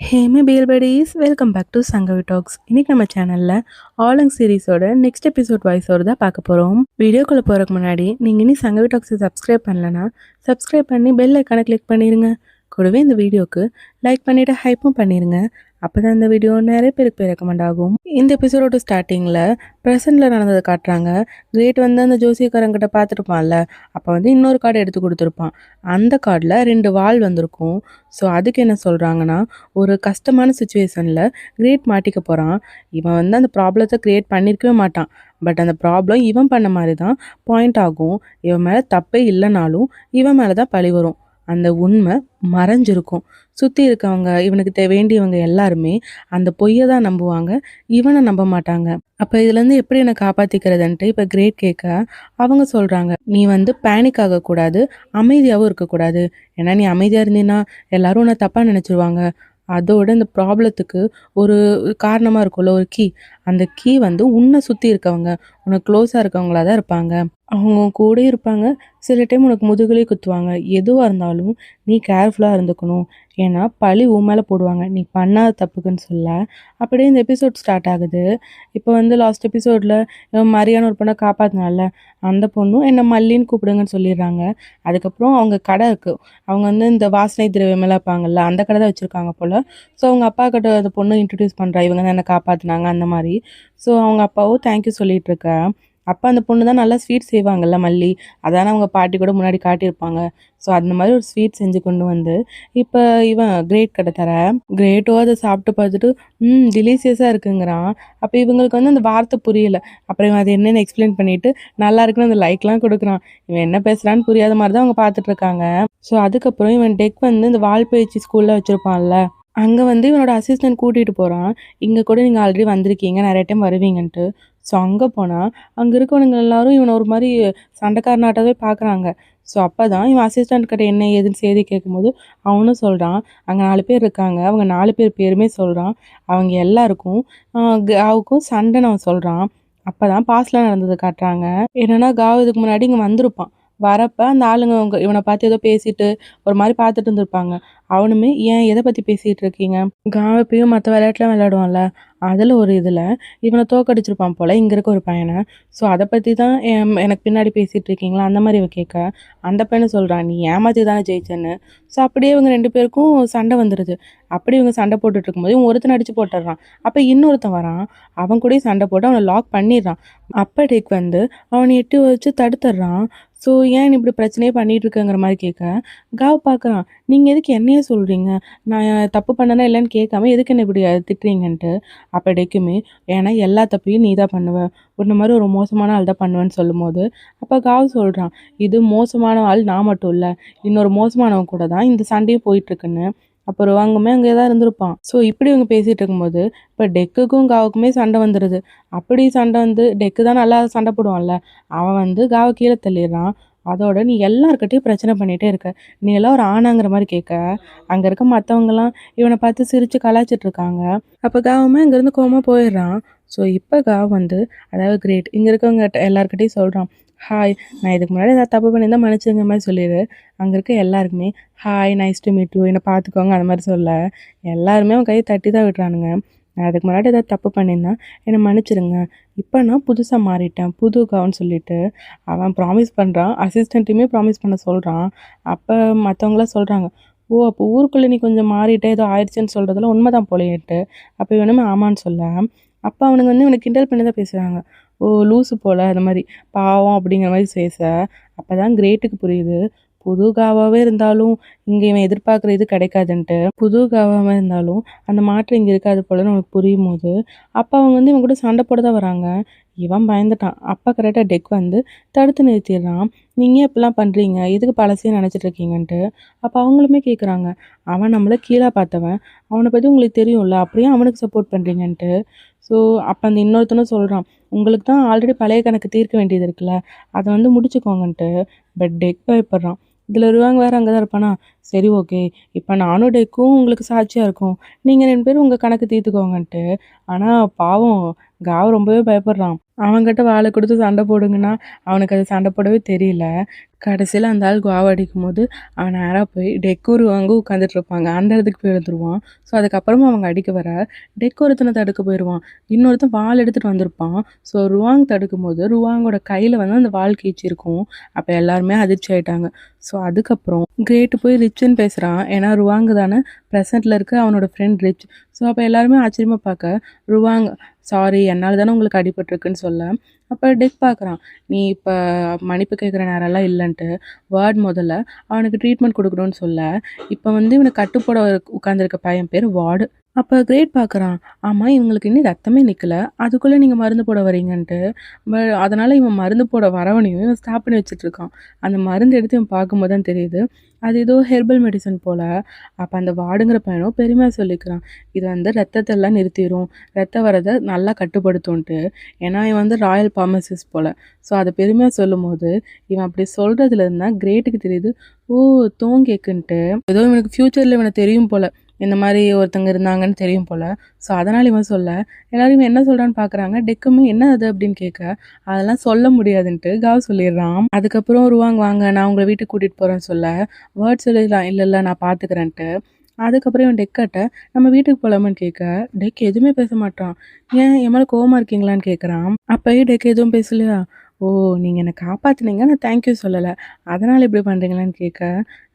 ஹேமே பேல் buddies, welcome back to Sangavi talks. இன்னைக்கு நம்ம சேனல்ல ஆலங் சீரிஸோட நெக்ஸ்ட் எபிசோட் வாய்ஸோட தான் பார்க்க போகிறோம். வீடியோக்குள்ளே போகிறதுக்கு முன்னாடி நீங்கள் இனி சங்கவி டாக்ஸை சப்ஸ்கிரைப் பண்ணலன்னா சப்ஸ்கிரைப் பண்ணி பெல் ஐக்கானை கிளிக் பண்ணிடுங்க. கூடவே இந்த வீடியோக்கு லைக் பண்ணிவிட்டு ஹைப்பும் பண்ணிடுங்க. அப்போ தான் இந்த வீடியோ நிறைய பேருக்கு போய் ரெக்கமெண்ட் ஆகும். இந்த எபிசோடோட ஸ்டார்டிங்கில் ப்ரெசென்ட்டில் நடந்ததை காட்டுறாங்க. கிரேட் வந்து அந்த ஜோசியக்காரங்கிட்ட பார்த்துருப்பான்ல, அப்போ வந்து இன்னொரு கார்டு எடுத்து கொடுத்துருப்பான். அந்த கார்டில் 2 வால் வந்திருக்கும். ஸோ அதுக்கு என்ன சொல்கிறாங்கன்னா, ஒரு கஷ்டமான சுச்சுவேஷனில் கிரேட் மாட்டிக்க போகிறான். இவன் வந்து அந்த ப்ராப்ளத்தை க்ரியேட் பண்ணியிருக்கவே மாட்டான். பட் அந்த ப்ராப்ளம் இவன் பண்ண மாதிரி தான் பாயிண்ட் ஆகும். இவன் மேலே தப்பே இல்லைனாலும் இவன் மேலே தான் பழி வரும். அந்த உண்மை மறைஞ்சிருக்கும். சுற்றி இருக்கவங்க, இவனுக்கு வேண்டியவங்க எல்லாருமே அந்த பொய்யை தான் நம்புவாங்க, இவனை நம்ப மாட்டாங்க. அப்போ இதுலேருந்து எப்படி என்னை காப்பாற்றிக்கிறதுன்ட்டு இப்போ கிரேட் கேட்க அவங்க சொல்கிறாங்க, நீ வந்து பேனிக் ஆகக்கூடாது, அமைதியாகவும் இருக்கக்கூடாது. ஏன்னா நீ அமைதியாக இருந்தீன்னா எல்லாரும் உன்னை தப்பாக நினச்சிருவாங்க. அதோட இந்த ப்ராப்ளத்துக்கு ஒரு காரணமாக இருக்கும்ல, ஒரு கீ. அந்த கீ வந்து உன்னை சுற்றி இருக்கவங்க, உனக்கு க்ளோஸாக இருக்கவங்களா தான் இருப்பாங்க. அவங்க கூட இருப்பாங்க. சில டைம் உனக்கு முதுகுலேயே குத்துவாங்க. எதுவாக இருந்தாலும் நீ கேர்ஃபுல்லாக இருந்துக்கணும். ஏன்னா பழி உன் மேலே போடுவாங்க, நீ பண்ணாத தப்புக்குன்னு சொல்ல. அப்படியே இந்த எபிசோட் ஸ்டார்ட் ஆகுது. இப்போ வந்து லாஸ்ட் எபிசோடில் மரியான ஒரு பொண்ணை காப்பாற்றினால, அந்த பொண்ணும் என்னை மல்லின்னு கூப்பிடுங்கன்னு சொல்லிடுறாங்க. அதுக்கப்புறம் அவங்க கடை இருக்குது. அவங்க வந்து இந்த வாசனை திரவியமெல்லாம் இருப்பாங்கல்ல, அந்த கடை தான் வச்சுருக்காங்க போல். ஸோ அவங்க அப்பா கிட்ட அந்த பொண்ணு இன்ட்ரடியூஸ் பண்ணுறா, இவங்க தான் என்னை காப்பாற்றினாங்க அந்த மாதிரி. ஸோ அவங்க அப்பாவும் தேங்க்யூ சொல்லிட்டு இருக்கா. அப்போ அந்த பொண்ணு தான் நல்லா ஸ்வீட் செய்வாங்கல்ல, மல்லி. அதான அவங்க பாட்டி கூட முன்னாடி காட்டியிருப்பாங்க. ஸோ அந்த மாதிரி ஒரு ஸ்வீட் செஞ்சு கொண்டு வந்து இப்போ இவன் கிரேட் கிட்ட தர. கிரேட்டோ அதை சாப்பிட்டு பார்த்துட்டு டிலீஷியஸாக இருக்குங்கிறான். அப்போ இவங்களுக்கு வந்து அந்த வார்த்தை புரியல. அப்புறம் இவன் அதை என்னென்னு எக்ஸ்பிளைன் பண்ணிட்டு நல்லா இருக்குன்னு அந்த லைக்லாம் கொடுக்குறான். இவன் என்ன பேசுகிறான்னு புரியாத மாதிரி தான் அவங்க பார்த்துட்டு இருக்காங்க. ஸோ அதுக்கப்புறம் இவன் டெக் வந்து இந்த வால்பயிற்சி ஸ்கூலில் வச்சுருப்பான்ல, அங்கே வந்து இவனோட அசிஸ்டன்ட் கூட்டிகிட்டு போகிறான். இங்கே கூட நீங்கள் ஆல்ரெடி வந்திருக்கீங்க, நிறைய டைம் வருவீங்கன்ட்டு. ஸோ அங்கே போனால் அங்கே இருக்கவனுங்க எல்லாரும் இவனை ஒரு மாதிரி சண்டைக்காரனாட்டவே பார்க்குறாங்க. ஸோ அப்போ தான் இவன் அசிஸ்டண்ட் கிட்ட என்ன ஏதுன்னு செய்தி கேட்கும்போது அவனும் சொல்கிறான், அங்கே 4 பேர் இருக்காங்க, அவங்க 4 பேர் பேருமே சொல்கிறான். அவங்க எல்லாருக்கும் காவுக்கும் சண்டைன்னு அவன் சொல்கிறான். அப்போ தான் பாஸ்லாம் நடந்தது காட்டுறாங்க. என்னென்னா காவு இதுக்கு முன்னாடி இங்கே வந்திருப்பான். வரப்போ அந்த ஆளுங்க அவங்க இவனை பார்த்து ஏதோ பேசிட்டு ஒரு மாதிரி பார்த்துட்டு இருந்திருப்பாங்க. அவனுமே ஏன் எதை பற்றி பேசிகிட்டு இருக்கீங்க, காவப்பையும் மற்ற விளையாட்டுலாம் விளையாடுவான்ல, அதில் ஒரு இதில் இவனை தோக்கடிச்சிருப்பான் போல் இங்கே இருக்க ஒரு பையனை. ஸோ அதை பற்றி தான் எனக்கு பின்னாடி பேசிகிட்டு இருக்கீங்களா அந்த மாதிரி இவ கேட்க, அந்த பையனை சொல்கிறான், நீ ஏமாற்றி தானே ஜெயிச்சேன்னு. ஸோ அப்படியே இவங்க 2 பேருக்கும் சண்டை வந்துடுது. அப்படி இவங்க சண்டை போட்டுட்டு இருக்கும்போது இவன் ஒருத்தன் அடித்து போட்டுடுறான். அப்போ இன்னொருத்தன் வரான், அவன் கூடயும் சண்டை போட்டு அவனை லாக் பண்ணிடுறான். அப்போ டேக் வந்து அவனை எட்டி வச்சு தடுத்துடுறான். ஸோ ஏன் இப்படி பிரச்சனையே பண்ணிகிட்டு இருக்கங்கிற மாதிரி கேட்க, காவ் பார்க்குறான், நீங்கள் எதுக்கு என்னையே சொல்கிறீங்க, நான் தப்பு பண்ணனா இல்லைன்னு கேட்காம எதுக்கு என்ன இப்படி திட்டுறீங்கன்ட்டு. அப்போ டெக்குமே, ஏன்னா எல்லா தப்பையும் நீ தான் பண்ணுவேன், உன்ன மாதிரி ஒரு மோசமான ஆள் தான் பண்ணுவேன்னு சொல்லும் போது அப்போ காவ் சொல்கிறான், இது மோசமான ஆள் நான் மட்டும் இல்லை, இன்னொரு மோசமானவன் கூட தான் இந்த சண்டையும் போயிட்டுருக்குன்னு. அப்புறம் வாங்குமே அங்கே தான் இருந்திருப்பான். ஸோ இப்படி இவங்க பேசிகிட்டு இருக்கும்போது இப்போ டெக்குக்கும் காவுக்குமே சண்டை வந்துடுது. அப்படி சண்டை வந்து டெக்கு தான் நல்லா சண்டை போடுவான்ல, அவன் வந்து காவை கீழே தள்ளிடுறான். அதோட நீ எல்லாருக்கிட்டையும் பிரச்சனை பண்ணிகிட்டே இருக்க, நீ எல்லாம் ஒரு ஆணாங்கிற மாதிரி கேட்க, அங்கே இருக்க மற்றவங்கலாம் இவனை பார்த்து சிரித்து கலாய்ச்சிட்டு இருக்காங்க. அப்போ காவுமே அங்கேருந்து கோமா போயிடுறான். ஸோ இப்போ காவ் வந்து, அதாவது கிரேட் இங்கே இருக்கவங்க எல்லாருக்கிட்டையும் சொல்கிறான், ஹாய், நான் இதுக்கு முன்னாடி ஏதாவது தப்பு பண்ணியிருந்தால் மன்னிச்சுங்க மாதிரி சொல்லிடு. அங்கே இருக்க எல்லாருக்குமே hi, nice to meet you, என்னை பார்த்துக்கோங்க அந்த மாதிரி சொல்ல எல்லாருமே அவன் கையை தட்டி தான் விடுறானுங்க. நான் அதுக்கு முன்னாடி ஏதாவது தப்பு பண்ணியிருந்தேன், என்னை மன்னிச்சிருங்க, இப்போ நான் புதுசாக மாறிட்டேன், புது காவன்னு சொல்லிட்டு அவன் ப்ராமிஸ் பண்ணுறான். அசிஸ்டண்ட்டுமே ப்ராமிஸ் பண்ண சொல்கிறான். அப்போ மற்றவங்களாம் சொல்கிறாங்க, ஓ அப்போ ஊருக்குள்ளே நீ கொஞ்சம் மாறிட்டே ஏதோ ஆயிடுச்சுன்னு சொல்கிறதுல உண்மை தான் போலேன்ட்டு. அப்போ இவனுமே ஆமான்னு சொல்ல, அப்போ அவனுங்க வந்து இவனை கிண்டல் பண்ணி தான் பேசுகிறாங்க, ஓ லூஸு போல் அந்த மாதிரி பாவம் அப்படிங்கிற மாதிரி பேச. அப்போ தான் கிரேட்டுக்கு புரியுது, புது காவாகவே இருந்தாலும் இங்கே இவன் எதிர்பார்க்குற இது கிடைக்காதுன்ட்டு. புது காவாக இருந்தாலும் அந்த மாற்றம் இங்கே இருக்காது போலன்னு அவனுக்கு புரியும் போது அப்போ அவங்க வந்து இவன் கூட சண்டை போட தான் வராங்க. இவன் பயந்துட்டான். அப்போ கரெக்டாக டெக் வந்து தடுத்து நிறுத்திடுறான், நீங்கள் எப்படிலாம் பண்ணுறீங்க, எதுக்கு பழசையும் நினச்சிட்டு இருக்கீங்கன்ட்டு. அப்போ அவங்களுமே கேட்குறாங்க, அவன் நம்மளை கீழே பார்த்தவன், அவனை பற்றி உங்களுக்கு தெரியும்ல, அப்படியே அவனுக்கு சப்போர்ட் பண்ணுறீங்கன்ட்டு. ஸோ அப்போ அந்த இன்னொருத்தனும் சொல்கிறான், உங்களுக்கு தான் ஆல்ரெடி பழைய கணக்கு தீர்க்க வேண்டியது இருக்குல்ல, அதை வந்து முடிச்சுக்கோங்கன்ட்டு. பட் டெக் பயப்படுறான். இதில் வருவாங்க வேறு அங்கே தான் இருப்பானா, சரி ஓகே, இப்போ நானும் டெக்கும் உங்களுக்கு சாட்சியாக இருக்கும், நீங்கள் 2 பேரும் உங்கள் கணக்கு தீர்த்துக்கோங்கன்ட்டு. ஆனால் பாவம் காவ் ரொம்பவே பயப்படுறான். அவன்கிட்ட வாளை கொடுத்து சண்டை போடுங்கன்னா அவனுக்கு அது சண்டை போடவே தெரியல. கடைசியில் அந்த ஆள் காவ் அடிக்கும்போது அவன் நேராக போய் டெக்கூர் வாங்க உட்காந்துட்டு இருப்பாங்க, அந்த இடத்துக்கு போய் எழுந்துருவான். ஸோ அதுக்கப்புறமா அவங்க அடிக்க வர டெக் ஒருத்தனை தடுக்க போயிடுவான். இன்னொருத்தன் வாள் எடுத்துகிட்டு வந்திருப்பான். ஸோ ருவாங் தடுக்கும் போது ருவாங்கோட கையில் வந்து அந்த வாள் கீச்சிருக்கும். அப்போ எல்லாருமே அதிர்ச்சி ஆயிட்டாங்க. ஸோ அதுக்கப்புறம் கிரேட்டு போய் ரிச்சுன்னு பேசுகிறான். ஏன்னா ருவாங்கு தானே ப்ரெசண்ட்டில் இருக்க அவனோட ஃப்ரெண்ட் ரிச். ஸோ அப்போ எல்லாருமே ஆச்சரியமாக பார்க்க ருவாங் சாரி என்னால் தானே உங்களுக்கு அடிபட்டிருக்குன்னு சொல்ல, அப்போ டெக் பார்க்குறான். நீ இப்போ மன்னிப்பு கேட்குற நேரம்லாம் இல்லைன்ட்டு வேர்ட் முதல்ல அவனுக்கு ட்ரீட்மெண்ட் கொடுக்கணும்னு சொல்ல, இப்போ வந்து இவனை கட்டுப்போட உட்காந்துருக்க பையன் பேர் வார்டு. அப்போ கிரேட் பார்க்குறான். ஆமாம், இவங்களுக்கு இன்னும் ரத்தமே நிற்கலை, அதுக்குள்ளே நீங்கள் மருந்து போட வரீங்கன்ட்டு. அதனால் இவன் மருந்து போட வரவனையும் இவன் ஸ்டாப் பண்ணி வச்சுட்ருக்கான். அந்த மருந்து எடுத்து இவன் பார்க்கும்போது தான் தெரியுது அது ஏதோ ஹெர்பல் மெடிசன் போல். அப்போ அந்த வார்டுங்கிற பையனும் பெருமையாக சொல்லிக்கிறான், இது வந்து ரத்தத்தெல்லாம் நிறுத்திடும், ரத்தம் வரதை நல்லா கட்டுப்படுத்தும்ன்ட்டு. ஏன்னா இவன் வந்து ராயல் பார்மசிஸ்ட் போல். ஸோ அதை பெருமையாக சொல்லும் போது இவன் அப்படி சொல்கிறதுலேருந்து தான் கிரேட்டுக்கு தெரியுது, ஓ தோங்கேக்குன்ட்டு ஏதோ இவனுக்கு ஃப்யூச்சரில் இவனை தெரியும் போல், இந்த மாதிரி ஒருத்தங்க இருந்தாங்கன்னு தெரியும் போல். ஸோ அதனால் இவன் சொல்ல எல்லாரும் இவன் என்ன சொல்கிறான்னு பார்க்குறாங்க. டெக்குமே என்ன அது அப்படின்னு கேட்க அதெல்லாம் சொல்ல முடியாதுன்ட்டு காவ் சொல்லிடுறான். அதுக்கப்புறம் ருவாங் வாங்க நான் உங்களை வீட்டுக்கு கூட்டிகிட்டு போகிறேன்னு சொல்ல வேர்ட் சொல்லிடலாம், இல்லை நான் பார்த்துக்கிறேன்ட்டு. அதுக்கப்புறம் இவன் டெக்கட்ட நம்ம வீட்டுக்கு போகலாமான்னு கேட்க டெக் எதுவுமே பேச மாட்டான். ஏன் என் மேலே கோவமாக இருக்கீங்களான்னு கேட்குறான். அப்போயே டெக் எதுவும் பேசலையா. ஓ நீங்கள் என்னை காப்பாற்றுனீங்க, நான் தேங்க்யூ சொல்லலை, அதனால் இப்படி பண்ணுறீங்களான்னு கேட்க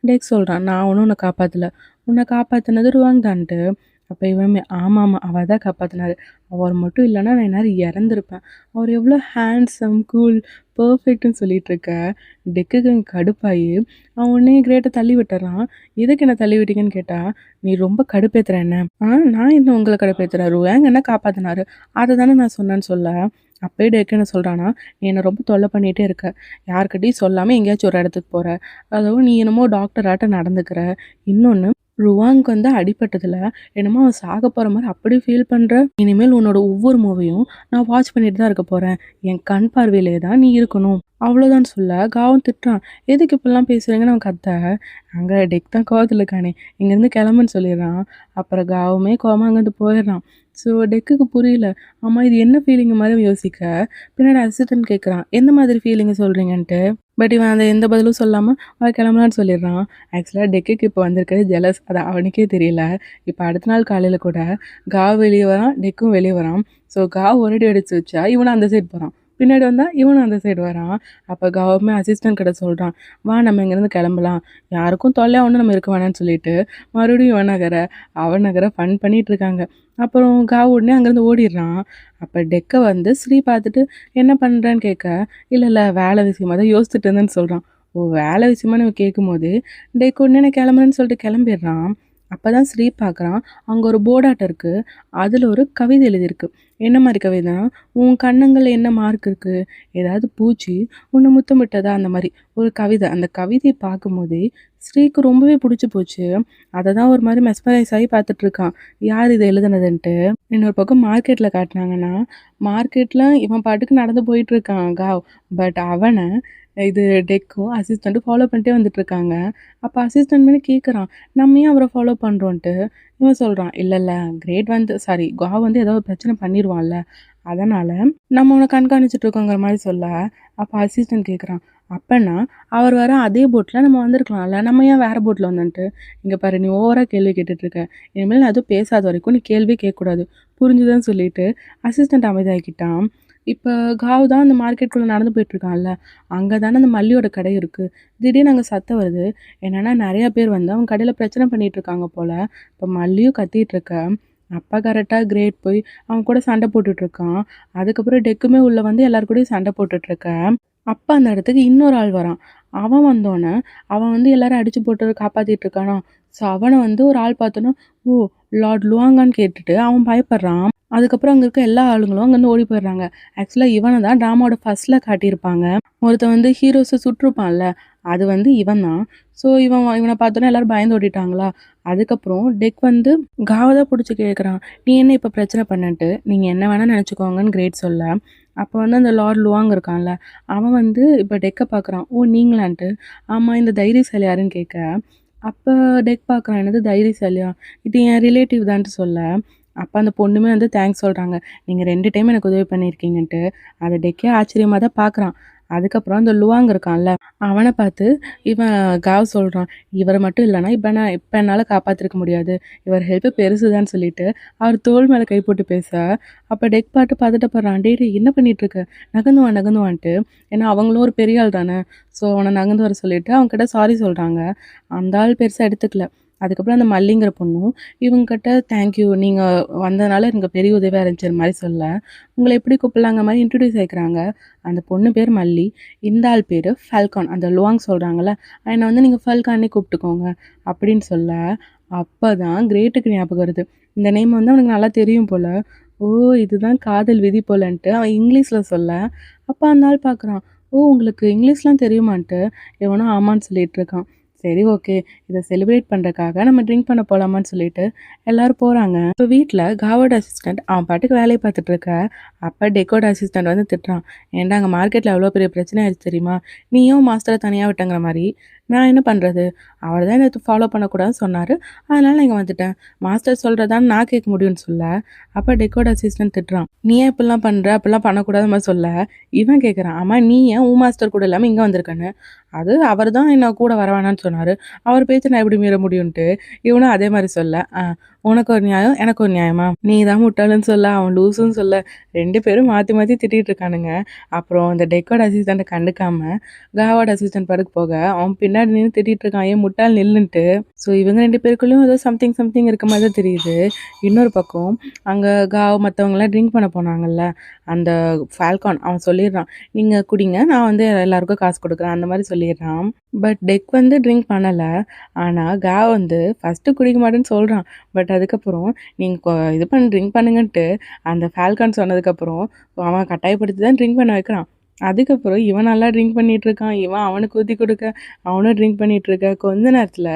டெக் சொல்கிறான், நான் ஒன்றும் உன்னை காப்பாற்றலை, உன்னை காப்பாற்றினது ருவாங் தான்ட்டு. அப்போ இவனுமே ஆமாம் அவள் தான் காப்பாற்றினாரு, அவர் மட்டும் இல்லைன்னா நான் எந்நேரம் இறந்துருப்பேன், அவர் எவ்வளோ ஹேண்ட்ஸம் கூல் பர்ஃபெக்ட்னு சொல்லிட்டு இருக்க. டெக்குக்கு கடுப்பாயி அவன் உடனே கிரேட்டை தள்ளி விட்டுறான். எதுக்கு என்ன தள்ளி விட்டீங்கன்னு கேட்டால், நீ ரொம்ப கடுப்பேற்றுற என்ன. நான் இன்னும் உங்களை கடுப்பேற்றுறேன், ருவாங் என்ன காப்பாற்றினாரு அதை தானே நான் சொன்னேன்னு சொல்ல. அப்போயே டெக் என்ன சொல்கிறான்னா, நீ என்னை ரொம்ப தொல்லை பண்ணிகிட்டே இருக்க, யார்கிட்டையும் சொல்லாமல் எங்கேயாச்சும் ஒரு இடத்துக்கு போகிற, அதுவும் நீ என்னமோ டாக்டராட்ட நடந்துக்கிற, இன்னொன்று ருவாங்க்கு வந்து அடிபட்டதில் என்னமோ அவன் சாக போகிற மாதிரி அப்படி ஃபீல் பண்ணுற, இனிமேல் உன்னோட ஒவ்வொரு மூவையும் நான் வாட்ச் பண்ணிட்டு தான் இருக்க போகிறேன், என் கண் பார்வையிலே தான் நீ இருக்கணும், அவ்வளோதான் சொல்ல காவும் திட்டுறான். எதுக்கு இப்படிலாம் பேசுகிறீங்கன்னு அவன் கத்த. அங்கே டெக் தான் கோவத்தில் இருக்கானே, இங்கேருந்து கிளம்புன்னு சொல்லிடுறான். அப்புறம் காவுமே கோவமாக அங்கேருந்து போயிடுறான். ஸோ டெக்குக்கு புரியல, ஆமாம் இது என்ன ஃபீலிங்கு மாதிரி யோசிக்க பின்னாடி அசிஸ்டன்ட் கேட்குறான், எந்த மாதிரி ஃபீலிங்கு சொல்கிறீங்கன்ட்டு. பட் இவன் அந்த எந்த பதிலும் சொல்லாமல் அவன் கிளம்பலான்னு சொல்லிடுறான். ஆக்சுவலாக டெக்குக்கு இப்போ வந்திருக்கிறது ஜெலஸ், அது அவனுக்கே தெரியல. இப்போ அடுத்த நாள் காலையில் கூட காவ் வெளியே வரான், டெக்கும் வெளியே வரான். ஸோ காவ் ஒரு அடி அடிச்சு வச்சா இவனும் அந்த சைடு போகிறான், பின்னாடி வந்தால் இவனும் அந்த சைடு வரான். அப்போ கவர்மெண்ட் அசிஸ்டன்ட் கிட்ட சொல்கிறான், வா நம்ம இங்கேருந்து கிளம்பலாம், யாருக்கும் தொல்லையாக ஒன்றும் நம்ம இருக்க வேணான்னு சொல்லிட்டு மறுபடியும் அவன் நகரை ஃபன் பண்ணிகிட்டு இருக்காங்க. அப்புறம் காவ் உடனே அங்கேருந்து ஓடிடுறான். அப்போ டெக்கை வந்து ஸ்ரீ பார்த்துட்டு என்ன பண்ணுறேன்னு கேட்க, இல்லை வேலை விஷயமா தான் யோசிச்சுட்டு இருந்தேன்னு சொல்கிறான். ஓ வேலை விஷயமா நம்ம கேட்கும்போது டெக் உடனே நான் கிளம்புறேன்னு சொல்லிட்டு கிளம்பிடுறான். அப்போ தான் ஸ்ரீ பார்க்குறான், அங்கே ஒரு போர்டாட்டம் இருக்குது, அதில் ஒரு கவிதை எழுதியிருக்கு. என்ன மாதிரி கவிதைனா, உன் கண்ணங்களில் என்ன மார்க் இருக்குது, ஏதாவது பூச்சி உன்னை முத்தமிட்டதா, அந்த மாதிரி ஒரு கவிதை. அந்த கவிதையை பார்க்கும்போதே ஸ்ரீக்கு ரொம்பவே பிடிச்சி போச்சு. அதை தான் ஒரு மாதிரி மெஸ்மரைஸ் ஆகி பார்த்துட்ருக்கான், யார் இதை எழுதுனதுன்ட்டு. இன்னொரு பக்கம் மார்க்கெட்டில் காட்டினாங்கன்னா, மார்க்கெட்டில் இவன் பாட்டுக்கு நடந்து போயிட்டுருக்கான் காவ். பட் அவனை இது டெக்கும் அசிஸ்டண்ட்டும் ஃபாலோ பண்ணிட்டே வந்துட்டுருக்காங்க. அப்போ அசிஸ்டன்ட் மேலே கேட்குறான், நம்ம ஏன் அவரை ஃபாலோ பண்ணுறோன்ட்டு. இவன் சொல்கிறான், இல்லை கிரேட் வந்து காவ் வந்து ஏதோ ஒரு பிரச்சனை பண்ணிடுவான்ல, அதனால் நம்ம அவனை கண்காணிச்சிட்ருக்கோங்கிற மாதிரி சொல்ல. அப்போ அசிஸ்டன்ட் கேட்குறான், அப்போன்னா அவர் வர அதே போட்டில் நம்ம வந்திருக்கலாம்ல, நம்ம ஏன் வேறு போட்டில் வந்துன்ட்டு. இங்கே பாரு நீ ஓவராக கேள்வி கேட்டுட்ருக்க, இனிமேல் நான் எதுவும் பேசாத வரைக்கும் நீ கேள்வி கேட்கக்கூடாது, புரிஞ்சுதான்னு சொல்லிட்டு அசிஸ்டண்ட் அமைதியாகிட்டான். இப்போ காவ் தான் அந்த மார்க்கெட்டுக்குள்ளே நடந்து போயிட்டுருக்கான்ல, அங்கே தானே அந்த மல்லியோட கடை இருக்குது. திடீர்னு அங்கே சத்தம் வருது, என்னென்னா நிறையா பேர் வந்து அவங்க கடையில் பிரச்சனை பண்ணிகிட்ருக்காங்க போல். இப்போ மல்லியும் கத்திகிட்ருக்க. அப்பா கரெக்டாக கிரேட் போய் அவன் கூட சண்டை போட்டுட்ருக்கான். அதுக்கப்புறம் டெக்குமே உள்ளே வந்து எல்லாருக்கூடையும் சண்டை போட்டுட்ருக்க. அப்போ அந்த இடத்துக்கு இன்னொரு ஆள் வரான். அவன் வந்தோடனே அவன் வந்து எல்லாரும் அடித்து போட்டு காப்பாற்றிட்டு இருக்கானா. ஸோ அவனை வந்து ஒரு ஆள் பார்த்தோன்னா, ஓ லார்ட் லுவாங்கான்னு கேட்டுட்டு அவன் பயப்படுறான். அதுக்கப்புறம் அங்கே இருக்க எல்லா ஆளுங்களும் அங்கேருந்து ஓடி போயிடுறாங்க. ஆக்சுவலாக இவனை தான் ட்ராமாவோட ஃபர்ஸ்ட்டில் காட்டியிருப்பாங்க. ஒருத்தன் வந்து ஹீரோஸை சுட்டிருப்பான்ல, அது வந்து இவன் தான். ஸோ இவனை பார்த்தோன்னே எல்லோரும் பயந்து ஓடிட்டாங்களா. அதுக்கப்புறம் டெக் வந்து காவை தான் பிடிச்சி கேட்குறான், நீ என்ன இப்போ பிரச்சனை பண்ணிட்டு, நீங்கள் என்ன வேணால் நினச்சிக்கோங்கன்னு கிரேட் சொல்ல. அப்போ வந்து அந்த லார்ட் லுவாங் இருக்கான்ல, அவன் வந்து இப்போ டெக்கை பார்க்குறான். ஓ நீங்களான்ட்டு. ஆமாம் இந்த தைரியசாலி யாருன்னு கேட்க. அப்போ டெக் பார்க்குறான், என்னது தைரியசாலியா, இது என் ரிலேட்டிவ் தான்ட்டு சொல்ல. அப்போ அந்த பொண்ணுமே வந்து தேங்க்ஸ் சொல்கிறாங்க. நீங்கள் 2 டைம் எனக்கு உதவி பண்ணியிருக்கீங்கன்ட்டு. அதை டெக்கே ஆச்சரியமாக தான் பார்க்குறான். அதுக்கப்புறம் அந்த லுவாங் இருக்கான்ல, அவனை பார்த்து இவன் காவ் சொல்கிறான், இவர் மட்டும் இல்லைனா இப்போ என்னால் காப்பாற்றிருக்க முடியாது, இவர் ஹெல்ப்பு பெருசுதான்னு சொல்லிட்டு அவர் தோள் மேலே கை போட்டு பேச, அப்போ டெக் பாட்டு பதட்டப்படுறான். டேய் டேய் என்ன பண்ணிட்டு இருக்க, நகர்ந்துவான்ட்டு. ஏன்னா அவங்களும் ஒரு பெரிய ஆள் தானே. ஸோ அவனை நகர்ந்து வர சொல்லிட்டு அவங்ககிட்ட சாரி சொல்கிறாங்க. அந்த ஆள் பெருசாக எடுத்துக்கல. அதுக்கப்புறம் அந்த மல்லிங்கிற பொண்ணும் இவங்ககிட்ட தேங்க்யூ, நீங்கள் வந்ததுனால எனக்கு பெரிய உதவியாக இருந்துச்சு மாதிரி சொல்ல, உங்களை எப்படி கூப்பிடலாங்க மாதிரி இன்ட்ரடியூஸ் ஆகிக்கிறாங்க. அந்த பொண்ணு பேர் மல்லி, இந்த ஆள் பேர் ஃபால்கான். அந்த லுவாங் சொல்கிறாங்கள, என்னை வந்து நீங்கள் ஃபால்கானே கூப்பிட்டுக்கோங்க அப்படின்னு சொல்ல, அப்போ தான் கிரேட்டுக்கு ஞாபகம் வருது. இந்த நேம் வந்து அவனுக்கு நல்லா தெரியும் போல். ஓ, இதுதான் காதல் விதி போலன்ட்டு அவன் இங்கிலீஷில் சொல்ல, அப்போ அந்த ஆள் பார்க்குறான். ஓ, உங்களுக்கு இங்கிலீஷ்லாம் தெரியுமான்ட்டு. எவனோ ஆமான்னு சொல்லிட்டு இருக்கான். சரி, ஓகே, இதை செலிப்ரேட் பண்ணுறக்காக நம்ம ட்ரிங்க் பண்ண போகலாமான்னு சொல்லிட்டு எல்லோரும் போகிறாங்க. இப்போ வீட்டில் காவோட அசிஸ்டண்ட் அவன் பாட்டுக்கு வேலையை பார்த்துட்டு இருக்க. அப்போ டெக்கோட அசிஸ்டண்ட் வந்து திட்டுறான். ஏன்டா அங்கே மார்க்கெட்டில் எவ்வளோ பெரிய பிரச்சனை ஆயிடுச்சு தெரியுமா, நீயும் மாஸ்டரை தனியாக விட்டங்கிற மாதிரி. நான் என்ன பண்ணுறது, அவர் தான் என்னை ஃபாலோ பண்ணக்கூடாதுன்னு சொன்னார், அதனால் நான் இங்கே வந்துட்டேன். மாஸ்டர் சொல்கிறதான்னு நான் கேட்க முடியும்னு சொல்ல, அப்போ டெக்கோட அசிஸ்டன்ட் திட்டுறான். நீ ஏன் இப்படிலாம் பண்ணுற, அப்படிலாம் பண்ணக்கூடாது மாதிரி சொல்ல, இவன் கேட்குறான், ஆமாம் நீ ஏன் உன் மாஸ்டர் கூட இல்லாமல் இங்கே வந்திருக்கேன்னு. அது அவர் தான் என்ன கூட வரவேணான்னு சொன்னார், அவர் பேச்சு நான் எப்படி மீற முடியும்ன்ட்டு இவனும் அதே மாதிரி சொல்ல, உனக்கு ஒரு நியாயம் எனக்கு ஒரு நியாயமா, நீ தான் முட்டாளுன்னு சொல்ல அவன் லூசுன்னு சொல்ல, 2 பேரும் மாற்றி மாற்றி திட்டிகிட்டு இருக்கானுங்க. அப்புறம் அந்த டெக்கோட அசிஸ்டண்ட்டை கண்டுக்காம காவோட அசிஸ்டன்ட் படுக்க போக அவன் பின்னாடி நின்று திட்டிகிட்டு இருக்கான், ஏன் முட்டாள் நில்லுன்ட்டு. ஸோ இவங்க 2 பேருக்குள்ளேயும் ஏதோ சம்திங் இருக்க மாதிரி தான் தெரியுது. இன்னொரு பக்கம் அங்கே காவ் மற்றவங்களாம் ட்ரிங்க் பண்ண போனாங்கல்ல, அந்த ஃபால்கான் அவன் சொல்லிடுறான், நீங்கள் குடிங்க, நான் வந்து எல்லாருக்கும் காசு கொடுக்குறேன் அந்த மாதிரி சொல்லிடுறான். பட் டெக் வந்து ட்ரிங்க் பண்ணலை. ஆனால் காவ் வந்து ஃபஸ்ட்டு குடிக்க மாட்டேன்னு சொல்கிறான். பட் அதுக்கப்புறம் நீங்கள் இது ட்ரிங்க் பண்ணுங்கன்ட்டு அந்த ஃபால்கான் சொன்னதுக்கப்புறம் அவன் கட்டாயப்படுத்தி தான் ட்ரிங்க் பண்ண வைக்கிறான். அதுக்கப்புறம் இவன் நல்லா ட்ரிங்க் பண்ணிகிட்டு இருக்கான். இவன் அவனுக்கு ஊற்றி கொடுக்க அவனும் ட்ரிங்க் பண்ணிகிட்டு இருக்க. கொஞ்ச நேரத்தில்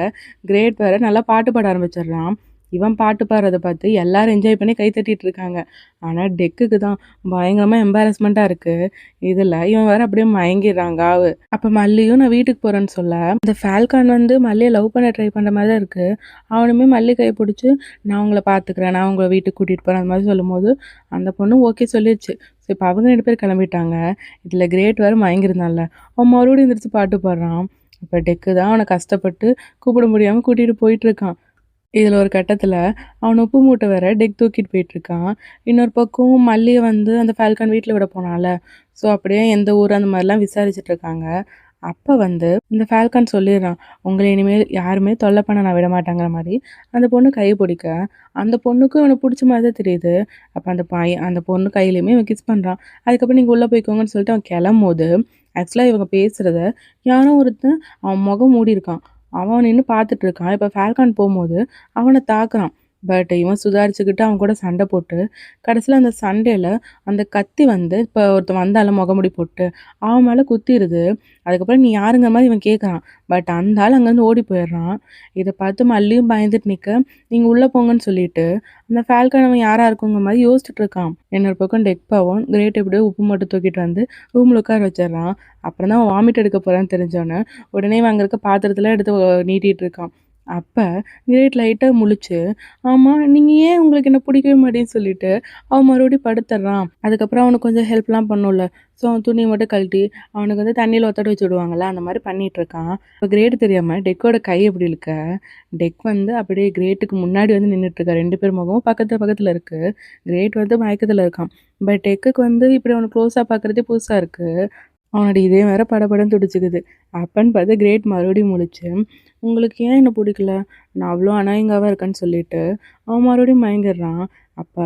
கிரேட் வேறு நல்லா பாட்டு பாட ஆரம்பிச்சிடுறான். இவன் பாட்டு பாடுறதை பார்த்து எல்லாரும் என்ஜாய் பண்ணி கை தட்டிட்டு இருக்காங்க. ஆனால் டெக்குக்கு தான் பயங்கரமாக எம்பாரஸ்மெண்ட்டாக இருக்குது. இதில் இவன் வேறு அப்படியே மயங்கிடுறான் காவு. அப்போ மல்லியும் நான் வீட்டுக்கு போகிறேன்னு சொல்ல, இந்த ஃபால்கான் வந்து மல்லியை லவ் பண்ண ட்ரை பண்ணுற மாதிரி தான் இருக்குது. அவனுமே மல்லி கை பிடிச்சி நான் உங்களை பார்த்துக்கிறேன், நான் உங்களை வீட்டுக்கு கூட்டிகிட்டு போகிறேன் அந்த மாதிரி சொல்லும்போது அந்த பொண்ணு ஓகே சொல்லிடுச்சு. ஸோ இப்போ அவங்க 2 பேர் கிளம்பிட்டாங்க. இதில் கிரேட் வேறு மயங்கிருந்தான்ல, அவன் மறுபடியும் எந்திரிச்சு பாட்டு பாடுறான். இப்போ டெக்கு தான் அவனை கஷ்டப்பட்டு கூப்பிட முடியாமல் கூட்டிகிட்டு போயிட்டுருக்கான். இதில் ஒரு கட்டத்தில் அவன் உப்பு மூட்டை வேற டெக் தூக்கிட்டு போயிட்டுருக்கான். இன்னொரு பக்கம் மல்லியை வந்து அந்த ஃபால்கான் வீட்டில் விட போனால, ஸோ அப்படியே எந்த ஊர் அந்த மாதிரிலாம் விசாரிச்சுட்டு இருக்காங்க. அப்போ வந்து இந்த ஃபால்கான் சொல்லிடுறான், உங்களை இனிமேல் யாருமே தொல்லை பண்ண நான் விட மாட்டேங்கிற மாதிரி. அந்த பொண்ணு கையை பிடிக்க அந்த பொண்ணுக்கும் இவனை பிடிச்ச மாதிரி தான் தெரியுது. அப்போ அந்த பொண்ணு கையிலையுமே இவன் கிஸ் பண்ணுறான். அதுக்கப்புறம் நீங்கள் உள்ளே போய்க்கோங்கன்னு சொல்லிட்டு அவன் கிளம்போது ஆக்சுவலாக இவங்க பேசுகிறத யாரோ ஒருத்தன் அவன் முகம் மூடி இருக்கான். அவன் நின்று பார்த்துட்டு இருக்கான். இப்போ ஃபால்கான் போகும்போது அவனை தாக்குறான். பட் இவன் சுதாரிச்சுக்கிட்டு அவன் கூட சண்டை போட்டு கடைசியில் அந்த சண்டையில் அந்த கத்தி வந்து இப்போ ஒருத்தன் வந்தாலும் முகமுடி போட்டு அவன் மேலே குத்திடுது. அதுக்கப்புறம் நீ யாருங்கிற மாதிரி இவன் கேட்குறான். பட் அந்த ஆள் அங்கேருந்து ஓடி போயிடுறான். இதை பார்த்து மல்லியும் பயந்துட்டு நிற்க, நீங்கள் உள்ளே போங்கன்னு சொல்லிட்டு அந்த ஃபால்கான் அவன் யாராக இருக்குங்கிற மாதிரி யோசிச்சுட்டு இருக்கான். இன்னொரு பக்கம் டெக் பவன் கிரேட் எப்படியோ உப்பு மட்டும் தூக்கிட்டு வந்து ரூமில் உட்கார வச்சிடறான். அப்புறம் தான் அவன் வாமிட் எடுக்க போகிறான்னு தெரிஞ்சோன்னே உடனே அங்கே இருக்க பாத்திரத்தில் எடுத்து நீட்டிகிட்டு இருக்கான். அப்போ கிரேட் லைட்டாக முழிச்சு, ஆமாம் நீங்கள் ஏன் உங்களுக்கு என்ன பிடிக்கவே மாட்டேன்னு சொல்லிட்டு அவன் மறுபடியும் படுத்துடுறான். அதுக்கப்புறம் அவனுக்கு கொஞ்சம் ஹெல்ப்லாம் பண்ணும்ல, ஸோ அவன் துணியை மட்டும் கழட்டி அவனுக்கு வந்து தண்ணியில் ஒத்தட வச்சு விடுவாங்கள்ல, அந்த மாதிரி பண்ணிகிட்டு இருக்கான். இப்போ கிரேட் தெரியாமல் டெக்கோட கை எப்படி இருக்க, டெக் வந்து அப்படியே கிரேட்டுக்கு முன்னாடி வந்து நின்றுட்டுருக்கா. 2 பேர் முகமும் பக்கத்தில் இருக்குது. கிரேட் வந்து மயக்கத்தில் இருக்கான். பட் டெக்குக்கு வந்து இப்படி அவனுக்கு க்ளோஸாக பார்க்குறதே புதுசாக இருக்குது. அவனோட இதே வேற படபடன்னு துடிச்சுக்குது. அப்பன்னு பார்த்து கிரேட் மறுபடியும் முழிச்சு, உங்களுக்கு ஏன் என்ன பிடிக்கல, நான் அவ்வளோ அநாயங்காவாக இருக்கேன்னு சொல்லிட்டு அவன் மறுபடியும் மயங்கிடுறான். அப்போ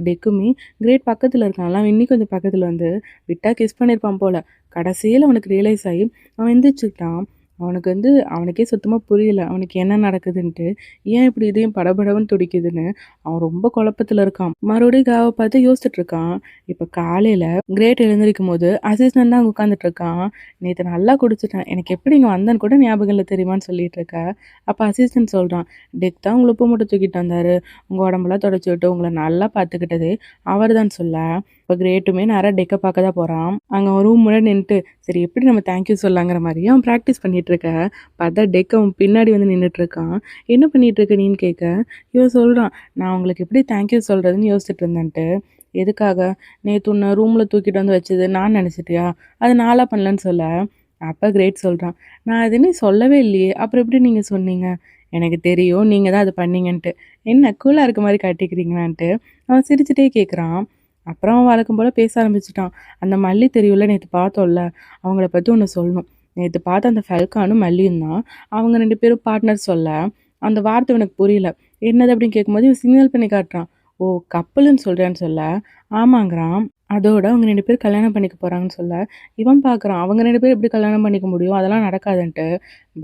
டெக்குமே கிரேட் பக்கத்தில் இருக்கான்ல, அவன் இன்னும் கொஞ்சம் பக்கத்தில் வந்து விட்டா கிஸ் பண்ணியிருப்பான் போல். கடைசியில் அவனுக்கு ரியலைஸ் ஆகி அவன் எந்திரிச்சுக்கிட்டான். அவனுக்கு வந்து அவனுக்கே சுத்தமாக புரியல அவனுக்கு என்ன நடக்குதுன்ட்டு, ஏன் இப்படி இதையும் படபடவன்னு துடிக்குதுன்னு அவன் ரொம்ப குழப்பத்தில் இருக்கான். மறுபடியும் காவை பார்த்து யோசிச்சுட்டு இருக்கான். இப்போ காலையில் கிரேட் எழுந்திருக்கும் போது அசிஸ்டன்ட் தான் அங்கே உட்காந்துட்டு இருக்கான். நேற்று நல்லா குடிச்சிட்டேன், எனக்கு எப்படி இங்கே வந்தேன்னு கூட ஞாபகம் இல்லை தெரியுமான்னு சொல்லிட்டு இருக்க. அப்போ அசிஸ்டன்ட் சொல்கிறான், டெக் தான் உங்களை உப்பு மட்டும் தூக்கிட்டு வந்தார், உங்கள் உடம்பெல்லாம் தொடச்சி விட்டு உங்களை நல்லா பார்த்துக்கிட்டதே அவர் தான் சொல்ல. இப்போ கிரேட்டுமே நேராக டெக்கை பார்க்க தான் போகிறான். அங்கே அவன் ரூம் முன்னாடி நின்றுட்டு சரி எப்படி நம்ம தேங்க்யூ சொல்லலாங்கிற மாதிரி அவன் ப்ராக்டிஸ் பண்ணிட்டு இருக்க. பார்த்தா டெக் அவன் பின்னாடி வந்து நின்றுட்டு இருக்கான். என்ன பண்ணிட்டு இருக்க நீன்னு கேட்க இவன் சொல்கிறான், நான் உங்களுக்கு எப்படி தேங்க்யூ சொல்கிறதுன்னு யோசிச்சுட்டு இருந்தேன்ட்டு. எதுக்காக? நேற்று உன்னை ரூமில் தூக்கிட்டு வந்து வச்சது நான் நினச்சிட்டியா? அது நாளாக பண்ணலன்னு சொல்ல. அப்போ கிரேட் சொல்கிறான், நான் எதுவுமே சொல்லவே இல்லையே, அப்புறம் எப்படி நீங்கள் சொன்னீங்க? எனக்கு தெரியும் நீங்கள் தான் அது பண்ணீங்கன்ட்டு. என்ன கூலாக இருக்க மாதிரி காட்டிக்கிறீங்களான்ட்டு அவன் சிரிச்சுட்டே கேட்குறான். அப்புறம் அவன் வழக்கம் போல் பேச ஆரம்பிச்சிட்டான். அந்த மல்லி தெரியும்ல, நேற்று பார்த்தோம்ல, அவங்கள பற்றி ஒன்று சொல்லணும். நேற்று பார்த்த அந்த ஃபல்கானும் மல்லியும் தான் அவங்க 2 பேரும் பார்ட்னர் சொல்ல. அந்த வார்த்தை எனக்கு புரியல. என்னது அப்படின்னு கேட்கும்போது இவன் சிக்னல் பண்ணி காட்டுறான். ஓ கப்பலுன்னு சொல்கிறேன்னு சொல்ல. ஆமாங்கிறான். அதோட அவங்க 2 பேர் கல்யாணம் பண்ணிக்க போகிறாங்கன்னு சொல்ல இவன் பார்க்குறான். அவங்க 2 பேர் எப்படி கல்யாணம் பண்ணிக்க முடியும், அதெல்லாம் நடக்காதுன்ட்டு.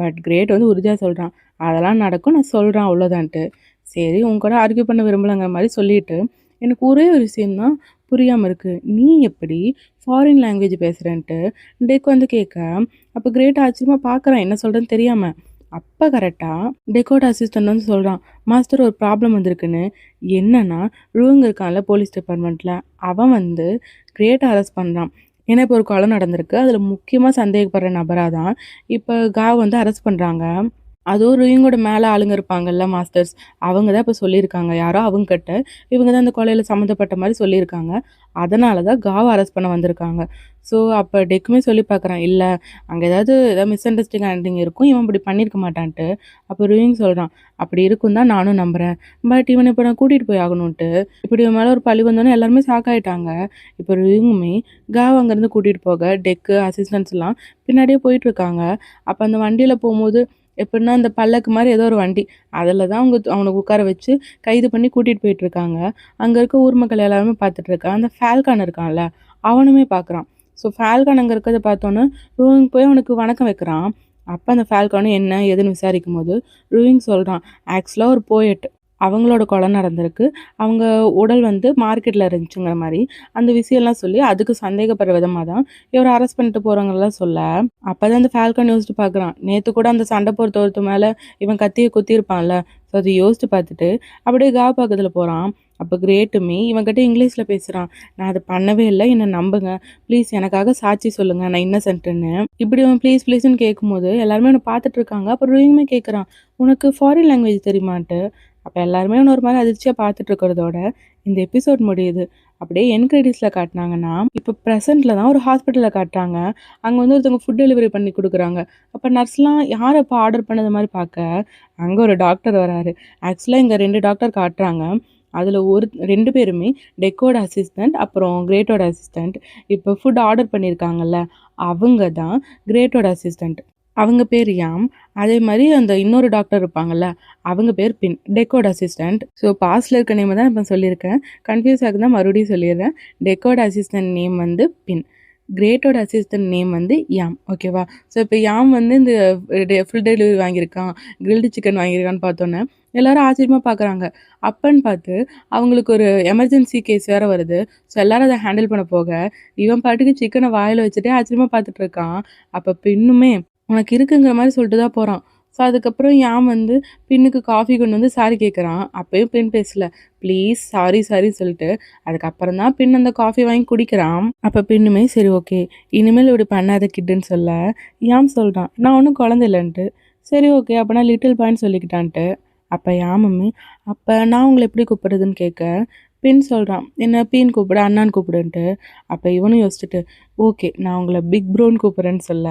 பட் கிரேட் வந்து உறுதியாக சொல்கிறான், அதெல்லாம் நடக்கும், நான் சொல்கிறேன் அவ்வளோதான்ட்டு. சரி உங்க கூட ஆர்கியூ பண்ண விரும்பலங்கிற மாதிரி சொல்லிட்டு எனக்கு ஒரே ஒரு விஷயம்தான் புரியாமல் இருக்குது, நீ எப்படி ஃபாரின் லாங்குவேஜ் பேசுகிறேன்ட்டு டெக் வந்து கேட்க. அப்போ கிரேட் ஆச்சரியமாக பார்க்குறான் என்ன சொல்கிறேன்னு தெரியாமல். அப்போ கரெக்டாக டெக்கோட அசிஸ்டன்ட் வந்து சொல்கிறான், மாஸ்டர் ஒரு ப்ராப்ளம் வந்திருக்குன்னு. என்னன்னா ரூங்க இருக்கான்ல போலீஸ் டிபார்ட்மெண்ட்டில், அவன் வந்து கிரேட்டை அரெஸ்ட் பண்ணுறான். ஏன்னா இப்போ ஒரு கொலை நடந்திருக்கு, அதில் முக்கியமாக சந்தேகப்படுற நபராக தான் இப்போ காவ் வந்து அரெஸ்ட் பண்ணுறாங்க. அதுவும் ரூயிங்கோட மேலே ஆளுங்க இருப்பாங்கல்ல மாஸ்டர்ஸ், அவங்க தான் இப்போ சொல்லியிருக்காங்க, யாரோ அவங்கக்கிட்ட இவங்க தான் அந்த கொலையில் சம்மந்தப்பட்ட மாதிரி சொல்லியிருக்காங்க. அதனால தான் காவை அரெஸ்ட் பண்ண வந்திருக்காங்க. ஸோ அப்போ டெக்குமே சொல்லி பார்க்குறான், இல்லை அங்கே ஏதாவது மிஸ் அண்டர்ஸ்டாண்டிங் இருக்கும், இவன் இப்படி பண்ணியிருக்க மாட்டான்ட்டு. அப்போ ரூயிங் சொல்கிறான், அப்படி இருக்கும் தான் நானும் நம்புகிறேன், பட் இவனை இப்போ நான் கூட்டிகிட்டு போய் ஆகணுன்ட்டு. இப்படி இவன் மேலே ஒரு பழி வந்தோன்னே எல்லாருமே ஷாக் ஆகிட்டாங்க. இப்போ ரூயிங்குமே காவ் அங்கேருந்து கூட்டிகிட்டு போக டெக்கு அசிஸ்டன்ட்ஸ்லாம் பின்னாடியே போயிட்டுருக்காங்க. அப்போ அந்த வண்டியில் போகும்போது எப்படின்னா அந்த பல்லக்கு மாதிரி ஏதோ ஒரு வண்டி, அதில் தான் அவனுக்கு உட்கார வச்சு கைது பண்ணி கூட்டிகிட்டு போயிட்டுருக்காங்க. அங்கே இருக்க ஊர் மக்கள் எல்லாருமே பார்த்துட்ருக்கான். அந்த ஃபால்கான் இருக்கான்ல அவனுமே பார்க்குறான். ஸோ ஃபால்கான் அங்கே இருக்கிறத பார்த்தோன்னே ரூயிங் போய் அவனுக்கு வணக்கம் வைக்கிறான். அப்போ அந்த ஃபால்கானும் என்ன ஏதுன்னு விசாரிக்கும் போது ரூயிங் சொல்கிறான், ஆக்சுவலாக ஒரு போயட், அவங்களோட கொலை நடந்திருக்கு, அவங்க உடல் வந்து மார்க்கெட்டில் இருந்துச்சுங்கிற மாதிரி அந்த விஷயம்லாம் சொல்லி அதுக்கு சந்தேகப்படுற விதமாக தான் இவர் அரெஸ்ட் பண்ணிட்டு போகிறாங்கலாம் சொல்ல. அப்போ தான் அந்த ஃபால்கான் யோசிச்சு பார்க்குறான், நேற்று கூட அந்த சண்டை போகிற ஒருத்த மேலே இவன் கத்தியை குத்திருப்பான்ல. ஸோ அதை யோசிச்சு பார்த்துட்டு அப்படியே காவ் பக்கத்தில் போகிறான். அப்போ கிரேட்டுமே இவன்கிட்ட இங்கிலீஷில் பேசுகிறான், நான் அதை பண்ணவே இல்லை, என்னை நம்புங்க ப்ளீஸ், எனக்காக சாட்சி சொல்லுங்கள், நான் இன்னசென்ட்டுன்னு. இப்படி அவன் ப்ளீஸ் ப்ளீஸ்ன்னு கேட்கும்போது எல்லாருமே அவனை பார்த்துட்டு இருக்காங்க. அப்போ ரூயிங்குமே கேட்குறான், உனக்கு ஃபாரின் லாங்குவேஜ் தெரியுமான்ட்டு. அப்போ எல்லாருமே ஒரு மாதிரி அதிர்ச்சியாக பார்த்துட்டு இருக்கிறதோட இந்த எபிசோட் முடியுது. அப்படியே என் கிரெடிட்ஸில் காட்டினாங்கன்னா இப்போ ப்ரெசென்ட்டில் தான் ஒரு ஹாஸ்பிட்டலில் காட்டுறாங்க. அங்கே வந்து ஒருத்தவங்க ஃபுட் டெலிவரி பண்ணி கொடுக்குறாங்க. அப்போ நர்ஸ்லாம் யாரை இப்போ ஆர்டர் பண்ணது மாதிரி பார்க்க அங்கே ஒரு டாக்டர் வராரு. ஆக்சுவலாக இங்கே 2 டாக்டர் காட்டுறாங்க. அதில் 2 பேருமே டெக்கோட அசிஸ்டண்ட் அப்புறம் கிரேட்டோட அசிஸ்டண்ட். இப்போ ஃபுட் ஆர்டர் பண்ணியிருக்காங்கல்ல அவங்க தான் கிரேட்டோட அசிஸ்டண்ட். அவங்க பேர் யாம். அதே மாதிரி அந்த இன்னொரு டாக்டர் இருப்பாங்கல்ல அவங்க பேர் பின், டெக்கோட அசிஸ்டண்ட். ஸோ பாஸ்டில் இருக்க நேம் தான் இப்போ சொல்லியிருக்கேன், கன்ஃபியூஸ் ஆகுதுன்னா மறுபடியும் சொல்லிடுறேன். டெக்கோட அசிஸ்டண்ட் நேம் வந்து பின், கிரேட்டோட அசிஸ்டன்ட் நேம் வந்து யாம். ஓகேவா? ஸோ இப்போ யாம் வந்து இந்த ஃபுல் டெலிவரி வாங்கியிருக்கான், கிரில்டு சிக்கன் வாங்கியிருக்கான்னு பார்த்தோன்னே எல்லாரும் ஆச்சரியமாக பார்க்குறாங்க. அப்பன்னு பார்த்து அவங்களுக்கு ஒரு எமர்ஜென்சி கேஸ் வேறு வருது. ஸோ எல்லாரும் அதை ஹேண்டில் பண்ண போக இவன் பாட்டுக்கு சிக்கனை வாயில் வச்சுட்டே ஆச்சரியமாக பார்த்துட்டு இருக்கான். அப்போ பின்னுமே உனக்கு இருக்குங்கிற மாதிரி சொல்லிட்டு தான் போகிறான். ஸோ அதுக்கப்புறம் யாம் வந்து பின்னுக்கு காஃபி கொண்டு வந்து சாரி கேட்குறான். அப்போயும் பின் பேசல, ப்ளீஸ் சாரி சாரி சொல்லிட்டு அதுக்கப்புறம் தான் பின் அந்த காஃபி வாங்கி குடிக்கிறான். அப்போ பின்னுமே சரி ஓகே இனிமேல் இப்படி பண்ணாத கிட்டுன்னு சொல்ல யாம் சொல்கிறான், நான் ஒன்றும் குழந்தை இல்லைன்ட்டு. சரி ஓகே அப்போனா லிட்டில் பாயின்னு சொல்லிக்கிட்டான்ட்டு. அப்போ யாமுமே அப்போ நான் உங்களை எப்படி கூப்பிடுறதுன்னு கேட்க பின் சொல்கிறான், என்ன பீன் கூப்பிடு அண்ணான்னு கூப்பிடுன்ட்டு. அப்போ இவனும் யோசிச்சுட்டு ஓகே நான் உங்களை பிக் ப்ரோன்னு கூப்பிட்றேன்னு சொல்ல.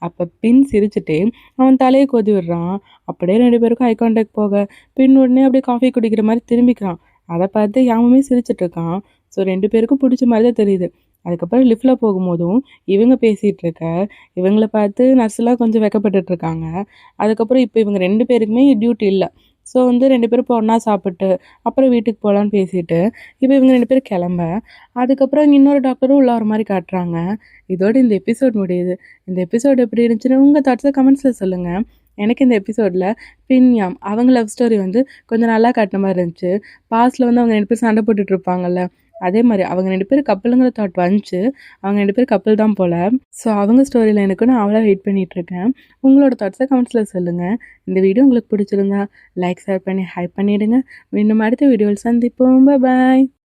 அப்போ பின் சிரிச்சுட்டு அவன் தலையை கொதி விடுறான். அப்படியே 2 பேருக்கும் ஐ கான்டாக்ட் போக பின் உடனே அப்படியே காஃபி குடிக்கிற மாதிரி திரும்பிக்கிறான். அதை பார்த்து யாமுமே சிரிச்சிட்டு இருக்கான். ஸோ 2 பேருக்கும் பிடிச்ச மாதிரி தான் தெரியுது. அதுக்கப்புறம் லிஃப்டில் போகும்போதும் இவங்க பேசிகிட்டு இருக்க இவங்கள பார்த்து நர்ஸ்லாம் கொஞ்சம் வெக்கப்பட்டுட்டு இருக்காங்க. அதுக்கப்புறம் இப்போ இவங்க 2 பேருக்குமே டியூட்டி இல்லை. ஸோ வந்து 2 பேரும் இப்போ ஒன்றா சாப்பிட்டு அப்புறம் வீட்டுக்கு போகலான்னு பேசிட்டு இப்போ இவங்க 2 பேரும் கிளம்ப அதுக்கப்புறம் இங்கே இன்னொரு டாக்டரும் உள்ள ஒரு மாதிரி காட்டுறாங்க. இதோட இந்த எபிசோட் முடியுது. இந்த எபிசோட் எப்படி இருந்துச்சுன்னு உங்கள் தாட்ஸை கமெண்ட்ஸில் சொல்லுங்கள். எனக்கு இந்த எபிசோடில் பின்யாம் அவங்க லவ் ஸ்டோரி வந்து கொஞ்சம் நல்லா காட்டின மாதிரி இருந்துச்சு. பாஸ்டில் வந்து அவங்க 2 பேரும் சண்டை போட்டுட்டு இருப்பாங்கல்ல, அதே மாதிரி அவங்க 2 பேரும் கப்பலுங்கிற தாட் வந்துச்சு. அவங்க 2 பேரும் கப்பல் தான் போல். ஸோ அவங்க ஸ்டோரியில் எனக்கு நான் அவ்வளோ வெயிட் பண்ணிகிட்ருக்கேன். உங்களோட தாட்ஸை கமெண்ட்ஸில் சொல்லுங்கள். இந்த வீடியோ உங்களுக்கு பிடிச்சிருந்தா லைக் ஷேர் பண்ணி ஹைப் பண்ணிவிடுங்க. இன்னும் அடுத்த வீடியோவில் சந்திப்போம். பாய்.